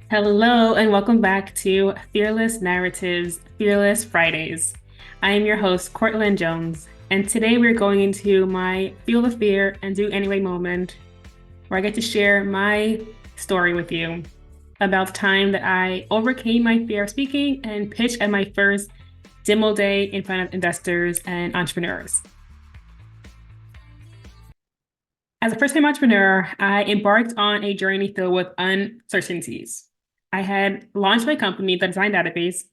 Hello, and welcome back to Fearless Narratives, Fearless Fridays. I am your host, Courtlyn Jones, and today we're going into my Feel the Fear and Do Anyway moment, where I get to share my story with you about the time that I overcame my fear of speaking and pitched at my first demo day in front of investors and entrepreneurs. As a first-time entrepreneur, I embarked on a journey filled with uncertainties. I had launched my company, the design database,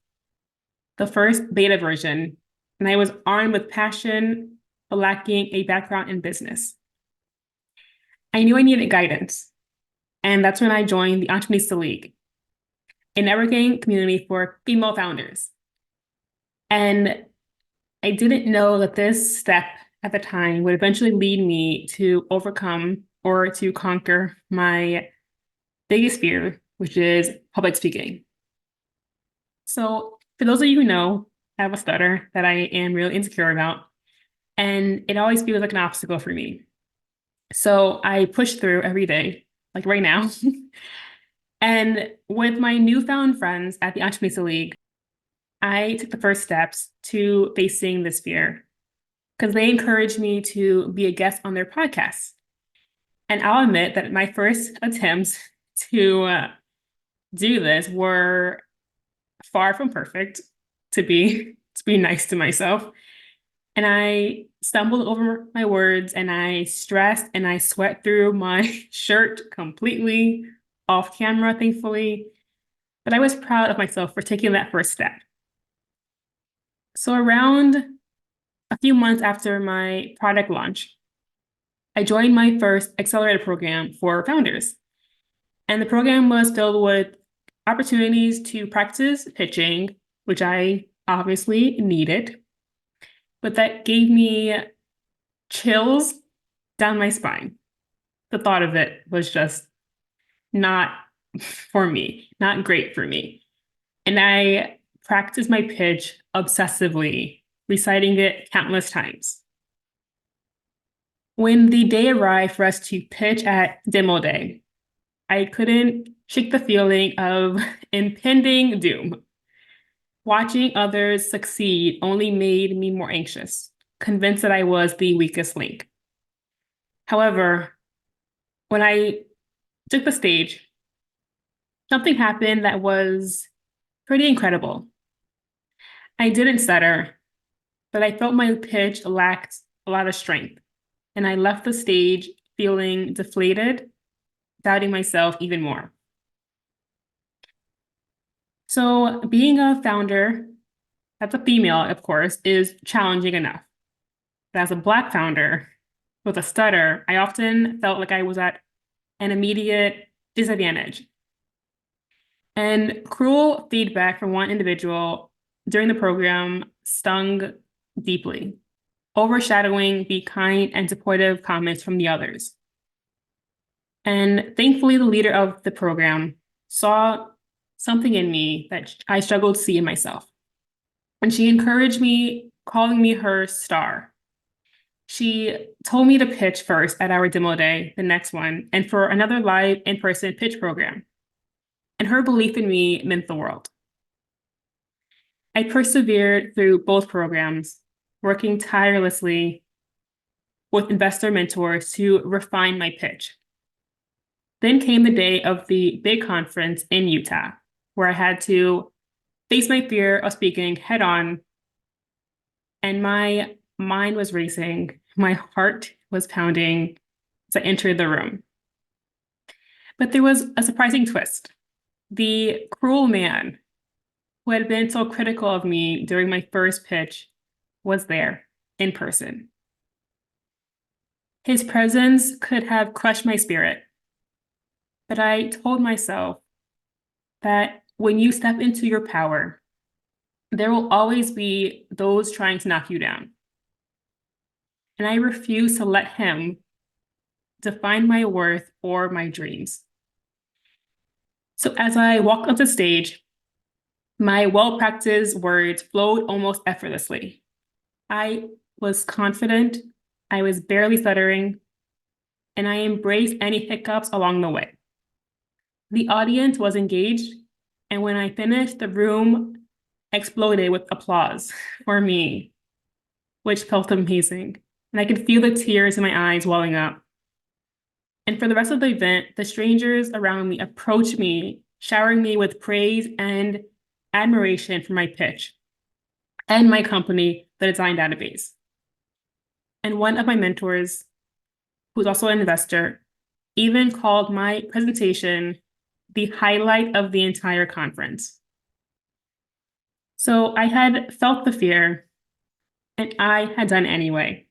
the first beta version, and I was armed with passion, but lacking a background in business. I knew I needed guidance, and that's when I joined the Entrepreneurs League, a networking community for female founders. And I didn't know that this step at the time would eventually lead me to overcome or to conquer my biggest fear, which is public speaking. So for those of you who know, I have a stutter that I am really insecure about, and it always feels like an obstacle for me. So I push through every day, like right now. And with my newfound friends at the Entrepreneurs League, I took the first steps to facing this fear because they encouraged me to be a guest on their podcast. And I'll admit that my first attempts to do this were far from perfect, to be nice to myself. And I stumbled over my words and I stressed and I sweat through my shirt completely off camera, thankfully. But I was proud of myself for taking that first step. So around a few months after my product launch, I joined my first accelerator program for founders. And the program was filled with opportunities to practice pitching, which I obviously needed, but that gave me chills down my spine. The thought of it was just not for me, not great for me. And I practiced my pitch obsessively, reciting it countless times. When the day arrived for us to pitch at demo day, I couldn't shake the feeling of impending doom. Watching others succeed only made me more anxious, convinced that I was the weakest link. However, when I took the stage, something happened that was pretty incredible. I didn't stutter, but I felt my pitch lacked a lot of strength, and I left the stage feeling deflated, doubting myself even more. So being a founder, that's a female, of course, is challenging enough. But as a Black founder with a stutter, I often felt like I was at an immediate disadvantage. And cruel feedback from one individual during the program stung deeply, overshadowing the kind and supportive comments from the others. And thankfully, the leader of the program saw something in me that I struggled to see in myself. And she encouraged me, calling me her star. She told me to pitch first at our demo day, the next one, and for another live in-person pitch program. And her belief in me meant the world. I persevered through both programs, working tirelessly with investor mentors to refine my pitch. Then came the day of the big conference in Utah, where I had to face my fear of speaking head on, and my mind was racing, my heart was pounding as I entered the room. But there was a surprising twist. The cruel man who had been so critical of me during my first pitch was there in person. His presence could have crushed my spirit, but I told myself that when you step into your power, there will always be those trying to knock you down. And I refuse to let him define my worth or my dreams. So as I walked up the stage, my well-practiced words flowed almost effortlessly. I was confident, I was barely stuttering, and I embraced any hiccups along the way. The audience was engaged, and when I finished, the room exploded with applause for me, which felt amazing. And I could feel the tears in my eyes welling up. And for the rest of the event, the strangers around me approached me, showering me with praise and admiration for my pitch and my company, the Design Database. And one of my mentors, who's also an investor, even called my presentation the highlight of the entire conference. So I had felt the fear, and I had done anyway.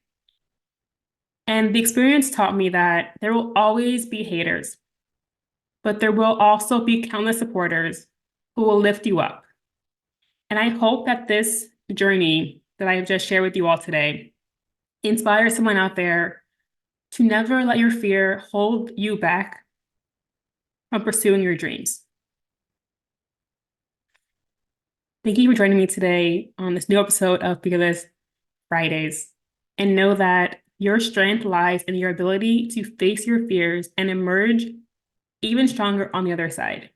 And the experience taught me that there will always be haters, but there will also be countless supporters who will lift you up. And I hope that this journey that I have just shared with you all today inspires someone out there to never let your fear hold you back from pursuing your dreams. Thank you for joining me today on this new episode of Fearless Fridays. And know that your strength lies in your ability to face your fears and emerge even stronger on the other side.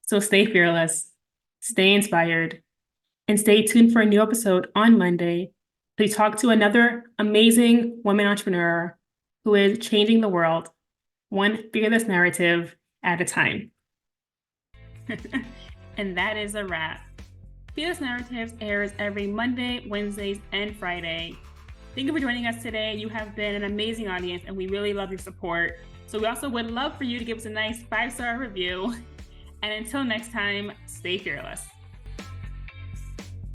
So stay fearless, stay inspired, and stay tuned for a new episode on Monday to talk to another amazing woman entrepreneur who is changing the world, one fearless narrative at a time. And that is a wrap. Fearless Narratives airs every Monday, Wednesdays, and Friday. Thank you for joining us today. You have been an amazing audience, and we really love your support. So we also would love for you to give us a nice 5-star review. And until next time, stay fearless.